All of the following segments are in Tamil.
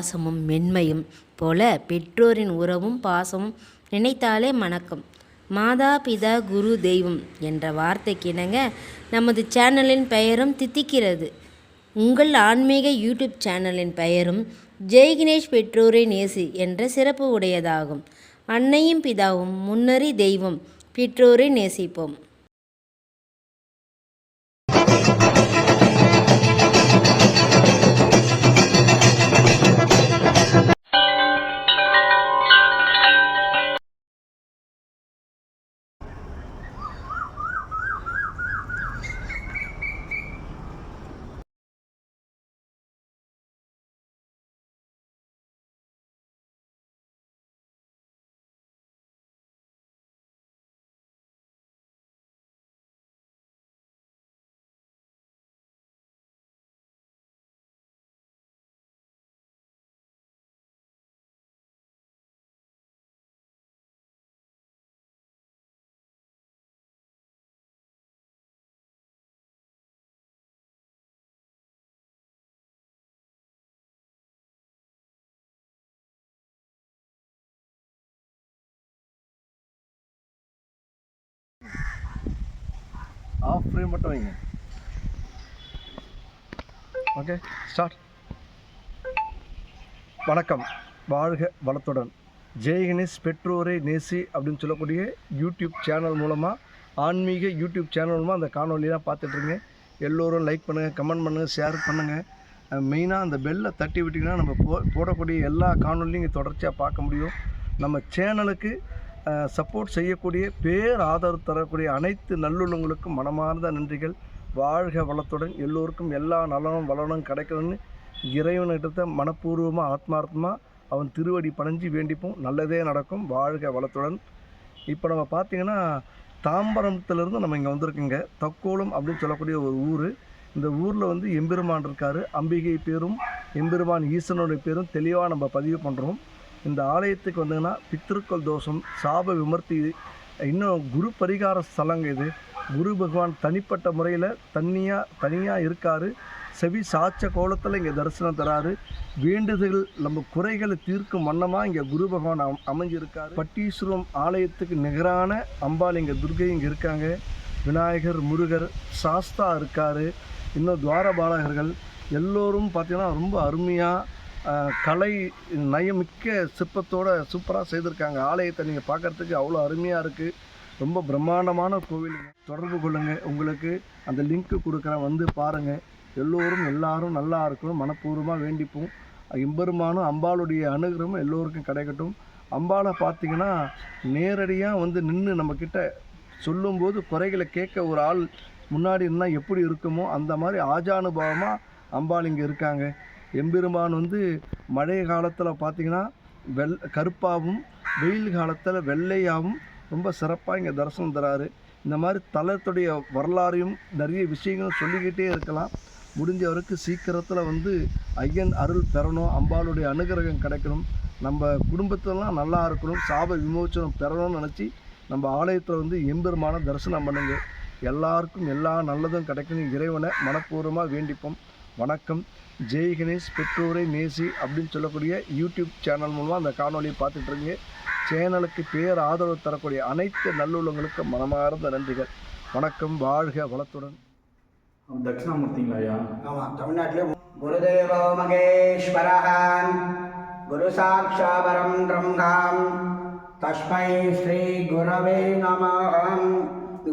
பாசமும் மென்மையும் போல பெற்றோரின் உறவும் பாசமும் நினைத்தாலே மணக்கும். மாதா பிதா குரு தெய்வம் என்ற வார்த்தைக்கு இணங்க நமது சேனலின் பெயரும் தித்திக்கிறது. உங்கள் ஆன்மீக யூடியூப் சேனலின் பெயரும் ஜெய் கணேஷ் பெற்றோரை நேசி என்ற சிறப்பு உடையதாகும். அன்னையும் பிதாவும் முன்னறி தெய்வம், பெற்றோரை நேசிப்போம். ஆஃப் ஃப்ரேம் மட்டும் வைங்க. Okay, start. வணக்கம், வாழ்க வளத்துடன். ஜெய் கணேஷ் பெற்றோரை நேசி அப்படின்னு சொல்லக்கூடிய யூடியூப் சேனல் மூலமாக, ஆன்மீக யூடியூப் சேனல் மூலமாக அந்த காணொலியெலாம் பார்த்துட்ருங்க. எல்லோரும் லைக் பண்ணுங்கள், கமெண்ட் பண்ணுங்கள், ஷேர் பண்ணுங்கள். மெயினாக அந்த பெல்லை தட்டி விட்டிங்கன்னா நம்ம போடக்கூடிய எல்லா காணொலியும் இங்கே தொடர்ச்சியாக பார்க்க முடியும். நம்ம சேனலுக்கு சப்போர்ட் செய்யக்கூடிய, பேர் ஆதரவு தரக்கூடிய அனைத்து நல்லுள்ளங்களுக்கும் மனமார்ந்த நன்றிகள். வாழ்க வளத்துடன். எல்லோருக்கும் எல்லா நலனும் வளனும் கிடைக்கணும்னு இறைவனிடத்தை மனப்பூர்வமாக ஆத்மார்த்தமாக அவன் திருவடி பணிஞ்சு வேண்டிப்போம். நல்லதே நடக்கும். வாழ்க வளத்துடன். இப்போ நம்ம பார்த்திங்கன்னா தாம்பரத்துலேருந்து நம்ம இங்கே வந்திருக்குங்க. தக்கோலம் அப்படின்னு சொல்லக்கூடிய ஒரு ஊர். இந்த ஊரில் வந்து எம்பெருமான் இருக்கார். அம்பிகை பேரும் எம்பெருமான் ஈசனுடைய பேரும் தெளிவாக நம்ம பதிவு பண்ணுறோம். இந்த ஆலயத்துக்கு வந்தீங்கன்னா பித்திருக்கள் தோஷம், சாப விமர்த்தி, இன்னும் குரு பரிகார ஸ்தலங்க இது. குரு பகவான் தனிப்பட்ட முறையில் தனியாக இருக்கார். செவி சாட்ச கோலத்தில் இங்கே தரிசனம் தராரு. வேண்டுதல் நம்ம குறைகளை தீர்க்கும் வண்ணமாக இங்கே குரு பகவான் அமைஞ்சிருக்கார். பட்டீஸ்வரம் ஆலயத்துக்கு நிகரான அம்பாள் இங்கே துர்கை இங்கே இருக்காங்க. விநாயகர், முருகர், சாஸ்தா இருக்கார். இன்னும் துவாரபாலகர்கள் எல்லோரும் பார்த்திங்கன்னா ரொம்ப அருமையாக கலை நயமிக்க சிற்பத்தோடு சூப்பராக செய்திருக்காங்க. ஆலயத்தை நீங்கள் பார்க்குறதுக்கு அவ்வளோ அருமையாக இருக்குது. ரொம்ப பிரம்மாண்டமான கோவிலுங்க. தொடர்பு கொள்ளுங்கள். உங்களுக்கு அந்த லிங்க்கு கொடுக்குறேன், வந்து பாருங்கள். எல்லாரும் நல்லா இருக்கணும். மனப்பூர்வமாக வேண்டிப்போம். எம்பெருமானும் அம்பாளுடைய அனுகிரகமும் எல்லோருக்கும் கிடைக்கட்டும். அம்பாளை பார்த்திங்கன்னா நேரடியாக வந்து நின்று நம்மக்கிட்ட சொல்லும்போது குறைகளை கேட்க ஒரு ஆள் முன்னாடி இருந்தால் எப்படி இருக்குமோ அந்த மாதிரி ஆஜானுபாவமாக அம்பாள் இங்கே இருக்காங்க. எம்பெருமான் வந்து மழை காலத்தில் பார்த்திங்கன்னா கருப்பாகவும், வெயில் காலத்தில் வெள்ளையாகவும் ரொம்ப சிறப்பாக இங்கே தரிசனம் தராரு. இந்த மாதிரி தலத்துடைய வரலாறையும் நிறைய விஷயங்களும் சொல்லிக்கிட்டே இருக்கலாம். முடிஞ்சவருக்கு சீக்கிரத்தில் வந்து ஐயன் அருள் பெறணும், அம்பாளுடைய அனுகிரகம் கிடைக்கணும், நம்ம குடும்பத்திலலாம் நல்லா இருக்கணும், சாப விமோச்சனம் பெறணும்னு நினச்சி நம்ம ஆலயத்தில் வந்து எம்பெருமான தரிசனம் பண்ணுங்க. எல்லாருக்கும் எல்லா நல்லதும் கிடைக்கணும். இறைவனை மனப்பூர்வமாக வேண்டிப்போம். வணக்கம். ஜெய் கணேஷ் பெற்றோரை நேசி அப்படின்னு சொல்லக்கூடிய யூடியூப் சேனல் மூலமாக அந்த காணொலியை பார்த்துட்ருங்க. சேனலுக்கு பேர் ஆதரவு தரக்கூடிய அனைத்து நல்லுள்ளங்களுக்கு மனமார்ந்த நன்றிகள். வணக்கம். வாழ்க வளத்துடன். தட்சிணாமூர்த்திங்களா ஐயா? ஆமாம், தமிழ்நாட்டிலே குருதேவோ மகேஸ்வரஹான் குரு சாட்சாபரம் பிரம்மாம் தஸ்மை ஸ்ரீ குரவே நமஹம்.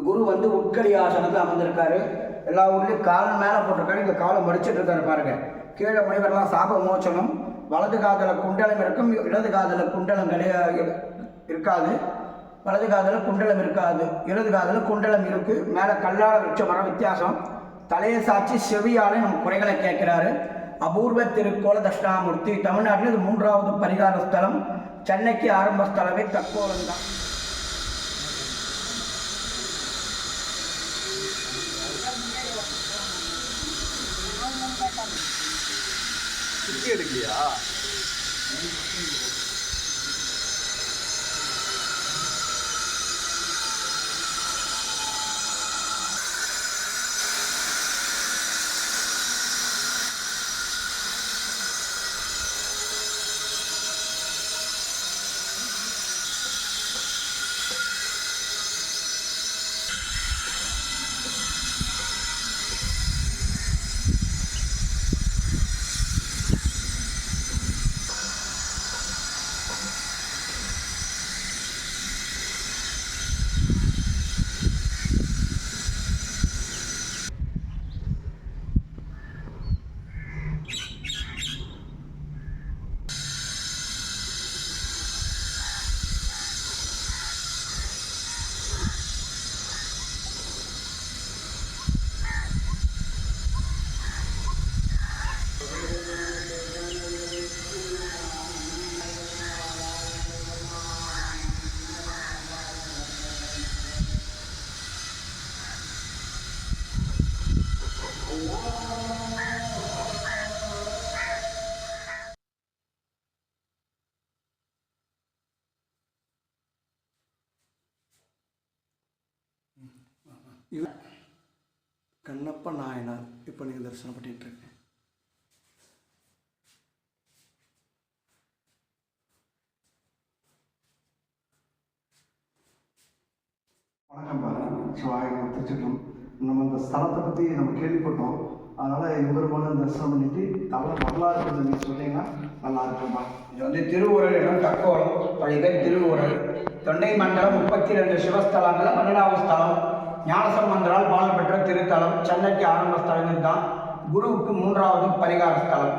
குரு வந்து உட்கடி ஆசனத்தில் அமர்ந்திருக்காரு. எல்லா ஊர்லேயும் கால் மேலே போட்டிருக்காரு. இங்கே காலை மடிச்சிட்டு இருக்காரு பாருங்க. கீழே முனிவரெல்லாம் சாப மோச்சனம். வலது காதில் குண்டலம் இருக்கும், இடது காதில் குண்டலம் இருக்காது. வலது காதில் குண்டலம் இருக்காது, இடது காதில் குண்டலம் இருக்குது. மேலே கல்லால விருட்ச மரம் வித்தியாசம். தலையை சாட்சி செவியாலே நம்ம குறைகளை கேட்கிறாரு. அபூர்வ திருக்கோல தட்சிணாமூர்த்தி. தமிழ்நாட்டில் இது 3வது பரிகார ஸ்தலம். சென்னைக்கு ஆரம்ப ஸ்தலமே தக்கோலம் தான். எடுக்கலையா? இது கண்ணப்ப நாயனார் இப்போ நீங்கள் தரிசனம் பண்ணிட்டு இருக்கேன். வணக்கம் பாருங்க திருச்சிட்டம். நம்ம இந்த ஸ்தலத்தை பற்றி நம்ம கேள்விப்பட்டோம். அதனால் எம்பெருமான தரிசனம் பண்ணிட்டு வரலாறு கொஞ்சம் நீங்கள் சொன்னீங்கன்னா நல்லா இருக்கும்பா. இது வந்து திருவுரல் இடம் தக்கோலம், பழைய பேர் திருவுரல். தொண்டை மண்டலம் 32 சிவஸ்தலங்கள் 12வது ஸ்தலம். ஞானசம்பந்தரால் பால் பெற்ற திருத்தலம். சென்னைக்கு ஆரம்ப ஸ்தலம் தான். குருவுக்கு 3வது பரிகார ஸ்தலம்.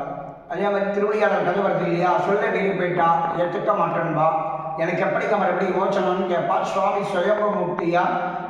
அதே மாதிரி திருவிளையாடல் கதை வருது இல்லையா, சொல்ல வீடு போயிட்டா ஏற்றுக்க மாட்டேன்பா, எனக்கு எப்படி மோச்சனம்னு கேட்பா. சுவாமி சுயம்பமூர்த்தியா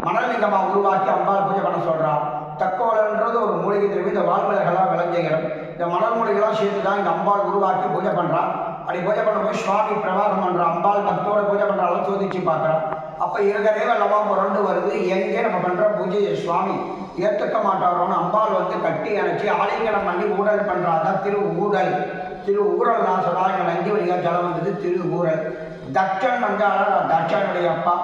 மணலிங்கமாக உருவாக்கி அம்பாள் பூஜை பண்ண சொல்றா. தக்கோலன்றது ஒரு மூலிகை திரும்பி இந்த வாழ்மலைகளாக விளைஞ்சிக்கிறோம். இந்த மணல் மூலிகைலாம் சேர்த்து தான் இந்த அம்பாள் உருவாக்கி பூஜை பண்ணுறா. அப்படி பூஜை பண்ணும்போது சுவாமி பிரவாகம் பண்ணுறா. அம்பாள் பக்தோட பூஜை பண்ணுறாலும் சோதிச்சு பார்க்குறான். அப்போ இருக்கிறதே வெள்ளமாக புரண்டு வருது. எங்கே நம்ம பண்ணுற பூஜையை சுவாமி ஏற்றுக்க மாட்டாரோன்னு அம்பாள் வந்து கட்டி அணைச்சி ஆலிங்கனம் பண்ணி ஊழல் பண்ணுறாங்க. திரு ஊரல் நான் சொன்னா எங்கள் நந்தி வழியாக ஜலம் வந்தது திரு ஊரல். தட்சன் வந்தாலும் தட்சனுடைய அப்பா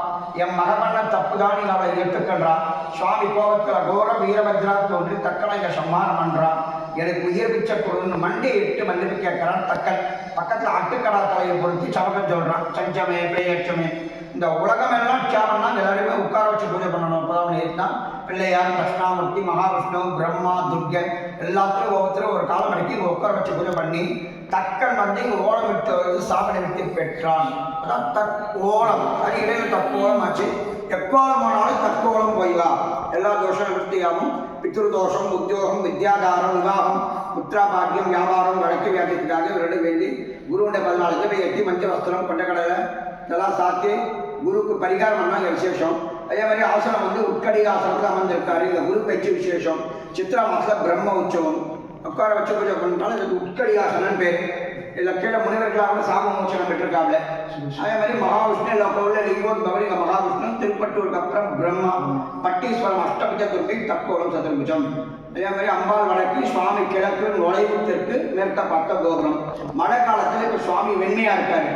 என் மகமன்ன தப்பு தான் நீங்க அவளை ஏற்றுக்கன்றா. சுவாமி கோபத்துல கோர வீரபத்ரா தோன்றி தக்கனை இங்க சம்மானம் பண்றான். எனக்கு உயிர் பிச்சை கொடுன்னு மண்டி இட்டு மன்னிப்பு கேட்கிறான். தக்கன் பக்கத்துல அட்டுக்கடா தலையை பொருத்தி சமகம் சொல்றான். சஞ்சமே பேயச்சமே இந்த உலகம் எல்லாம் சாமன்னா எல்லாருமே உட்கார வச்சு பூஜை பண்ணணும். அப்பதான் ஏற்றினா பிள்ளையார், தட்சிணாமூர்த்தி, மகாவிஷ்ணு, பிரம்மா, துர்கன் எல்லாத்துலையும் ஒவ்வொருத்தரும் ஒரு காலம் அடிக்கி இங்கே உட்கார வச்சு பூஜை பண்ணி தக்கன் வந்து இங்கே ஓலம் விட்டு வருது சாப்பிட விட்டு பெற்றான். அதான் ஓலம். அது இடையில தக்கோலம் ஆச்சு. எக்கோலம் போனாலும் தக்கோலம் போய்வா. எல்லா தோஷம் விருத்தியாகும். பித்ருதோஷம், உத்தியோகம், வித்யாதாரம், விவாகம், புத்திரா பாக்கியம், வியாபாரம், வழக்கு வியாதிக்காக இவரோட வேண்டி குருவுடைய 14 ஜபை எட்டி மஞ்சள் வஸ்திரம் கொண்ட கடலை இதெல்லாம் சாத்தி குருக்கு பரிகாரம் பண்ணாங்க விசேஷம். அதே மாதிரி ஆசனம் வந்து உட்கடி ஆசனத்தில் அமர்ந்திருக்காரு. இந்த குரு பயிற்சி விசேஷம். சித்ரா மாசத்துல பிரம்ம உற்சவம் உட்கார வச்சு பூஜை பண்ணிட்டாலும் இதுக்கு உட்கடி ஆசனம் பேர். இதில் கீழே முனிவர்களாக சாப மோச்சனம் பெற்றிருக்காங்க. அதே மாதிரி மகாவிஷ்ணு எல்லா கோவில் லிங்கோத் கௌரி மகாவிஷ்ணு, திருப்பட்டூருக்கு அப்புறம் பிரம்மா, பட்டீஸ்வரம், அஷ்டபுஜ துர்க்கை, தக்கோலம், சதுர்புஜம். அதே மாதிரி அம்பாள் வடக்கு, சுவாமி கிழக்கு, நுழைவு தெற்கு, மேற்க பார்த்த கோபுரம். மழை காலத்தில் இப்போ சுவாமி வெண்மையா இருக்காரு.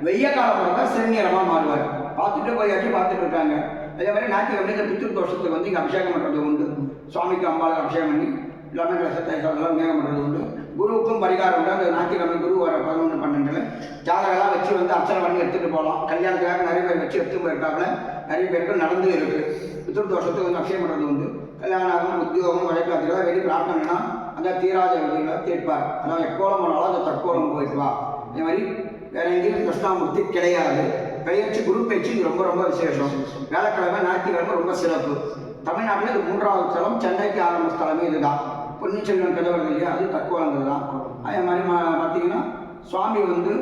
வெய்ய காலம் பார்த்தா சிறுநீரமாக மாறுவார். பார்த்துட்டு போயாச்சும் பார்த்துட்டு இருக்காங்க. அதே மாதிரி ஞாயிற்றுக்கிழமை இந்த பித்ரு தோஷத்துக்கு வந்து இங்கே அபிஷேகம் பண்ணுறது உண்டு. சுவாமிக்கு அம்பாளுக்கு அபிஷேகம் பண்ணி எல்லாமே ரசத்தைலாம் மேகம் பண்ணுறது உண்டு. குருவுக்கும் பரிகாரம் உண்டு. அந்த ஞாயிற்றுக்கிழமை குரு வர 11-12 ஜாதகெல்லாம் வச்சு வந்து அர்ச்சனை பண்ணி எடுத்துகிட்டு போகலாம். கல்யாணத்துக்காக நிறைய பேர் வச்சு எடுத்து போயிருக்காங்க. நிறைய பேருக்கு நடந்து இருக்குது. பித்ரு தோஷத்துக்கு வந்து அபிஷேகம் பண்ணுறது உண்டு. கல்யாணம், உத்தியோகம், வழக்காத்துக்கெல்லாம் வெளியே பிரார்த்தனைனா அந்த தீராஜ விதிகளை கேட்பார். அதான் எக்கோலம் போனாலும் அந்த தற்கோலம் போயிட்டு வா. அதே மாதிரி வேற எங்கேயும் கிருஷ்ணாமூர்த்தி கிடையாது. பெயர்ச்சி குரு பயிற்சி ரொம்ப ரொம்ப விசேஷம். வேலைக்கிழமை, ஞாயிற்றுக்கிழமை ரொம்ப சிறப்பு. தமிழ்நாட்டில் இது 3வது ஸ்தலம். சென்னைக்கு ஆரம்ப ஸ்தலமே இதுதான். பொன்னிச்செல்வன் கதை வருது இல்லையா, அது தக்கோலங்கிறது தான். அதே மாதிரி பார்த்தீங்கன்னா சுவாமி வந்து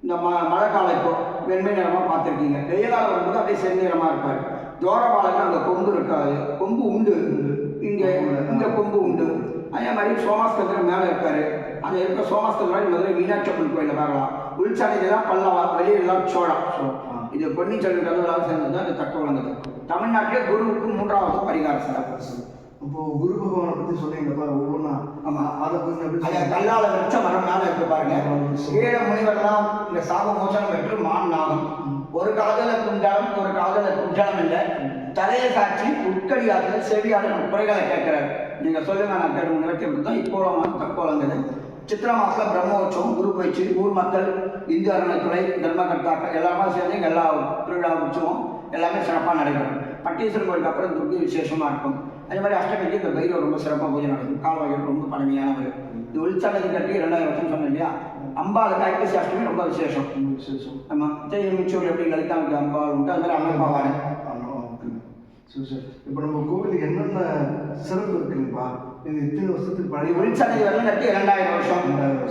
இந்த மழை காலம் இப்போ வெண்மை நிறமாக பார்த்துருக்கீங்க. வெயில் காலம் வரும்போது அப்படியே செந்நிறமாக இருப்பார். தோரபாலைக்கு அங்கே கொம்பு இருக்காது. கொம்பு உண்டு. இங்கே கொம்பு உண்டு. அதே மாதிரி சோமாஸ்கந்தர் மேலே இருக்காரு. அந்த இருக்க சோமாஸ்கந்தர் மதுரை மீனாட்சி அம்மன் கோயிலில் பார்க்கலாம். உள்சாலைதான் பல்லவா, வெளியெல்லாம் சோழா. இது பொன்னிச்செல்வன் கதவுலாம் சேர்ந்தது தான் இந்த தக்கோலங்கிறது. தமிழ்நாட்டிலே குருவுக்கு 3வது பரிகார ஸ்தலம். இப்போ குரு பகவானை பற்றி சொன்னீங்கப்பா ஒவ்வொன்றா. ஆமாம், அதை கொஞ்சம் கல்லால வச்ச மரம் மேலே இருக்கு பாருங்க. கீழே முனிவர்லாம் இந்த சாப மோசனம் பெற்று மான் நாகம். ஒரு காதல குண்டாலம், ஒரு காதல குண்டாலம் இல்லை. தலையை சாட்சி உட்கடியாத்துல செவியாளர் குறைகளை கேட்கிறாரு. நீங்க சொல்லுங்க, நான் கேட்டு நினைக்கிறது தான் இப்போலாம் தக்கோலங்குது. சித்திரா மாசத்துல பிரம்மோற்சவம், குரு பயிற்சி, ஊர் மக்கள், இந்து அறநிலைத்துறை, தர்மகர்த்தாக்கள் எல்லாமே சேர்ந்து எல்லா திருவிழா உற்சவம் எல்லாமே சிறப்பாக நடைபெறும். பட்டீஸ்வரன் கோயிலுக்கு அப்புறம் துர்க்கை விசேஷமாக இருக்கும். அதே மாதிரி அஷ்டமிக்கு இந்த பைரவர் ரொம்ப சிறப்பாக பூஜை நடக்கும். காலவாய்கள் ரொம்ப பழமையானவர். இது உள்சாலத்தை கட்டி 2000 வருஷம் சொன்னேன் இல்லையா. அம்பாளுக்கு ஐப்பசி அஷ்டமி ரொம்ப விசேஷம். ஆமாம், மிச்சூர் எப்படி லலிதாவுக்கு அம்பாள் உண்டு. அது மாதிரி அம்மன் இப்போ நம்ம கோவிலுக்கு என்னென்ன சிறப்பு இருக்குங்கப்பா? இது இத்தனை வருஷத்துக்கு பழைய உள்சாலை வரலாம் கட்டி 2000 வருஷம்.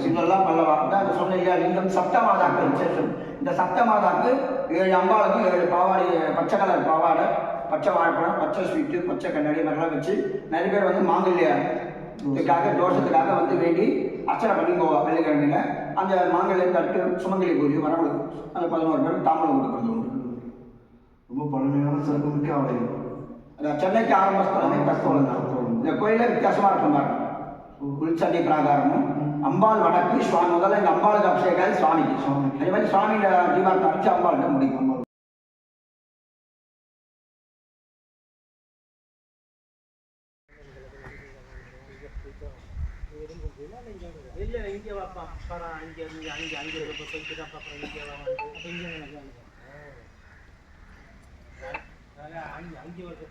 இதெல்லாம் பல்லவா தான் சொன்னேன் இல்லையா. லிங்கம் சப்தமாதாக்கு விசேஷம். இந்த சப்தமாதாக்கு 7 அம்பாளுக்கும் 7 பாவாடை, பச்சை கலர் பாவாடை, பச்சை வாழைப்பழம், பச்சை ஸ்வீட்டு, பச்சை கண்ணாடி மாதிரிலாம் வச்சு நிறைய பேர் வந்து மாங்கல்யத்துக்காக தோஷத்துக்காக வந்து வேண்டி அர்ச்சனை பண்ணி போவா. வெள்ளிக்கிழமையில் அந்த மாங்கல்ய தட்டு சுமங்கலி பூஜை வரவு அந்த 11 பேர் தாமரம் கொடுக்குறது உண்டு. ரொம்ப பழமையான சிறப்பு மிக்க ஆலயம். சென்னைக்கு ஆரம்ப ஸ்தலமே தக்கோலம் தான். இந்த கோயிலே வித்தியாசமாக இருக்கும் பாருங்க. உள்சண்டை பிராகாரமும் அம்பாள் வடக்கு, சுவாமி முதல்ல இந்த அம்பாளுக்கு அபிஷேகம் சுவாமிக்கு. அதே மாதிரி சுவாமியோட தீபாவளி அடிச்சு அம்பாள்கிட்ட முடிக்கும். அப்புறம் அங்கே போயிட்டு அப்புறம் இங்கே அப்போ இங்கே எனக்கு அங்கே வருது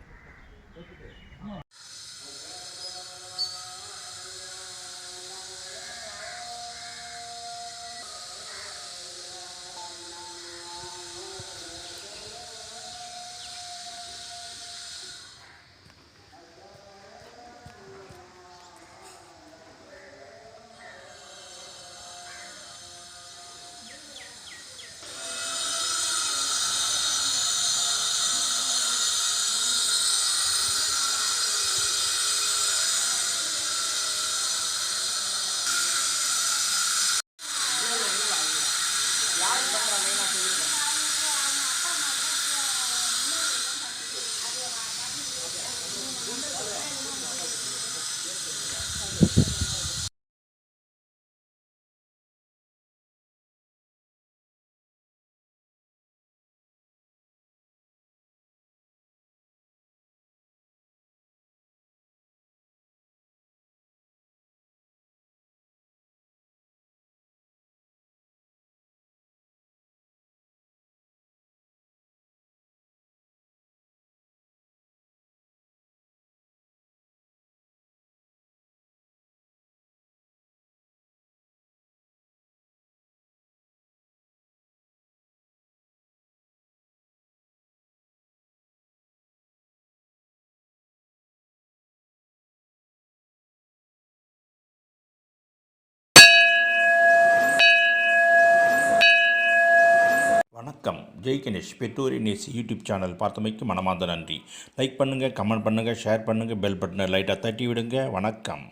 வணக்கம். ஜெய் கணேஷ் பெற்றோரை நேசி யூடியூப் சேனல் பார்த்தமைக்கு மனமார்ந்த நன்றி. லைக் பண்ணுங்கள், கமெண்ட் பண்ணுங்கள், ஷேர் பண்ணுங்கள், பெல் பட்டனை லைட்டாக தட்டி விடுங்க. வணக்கம்.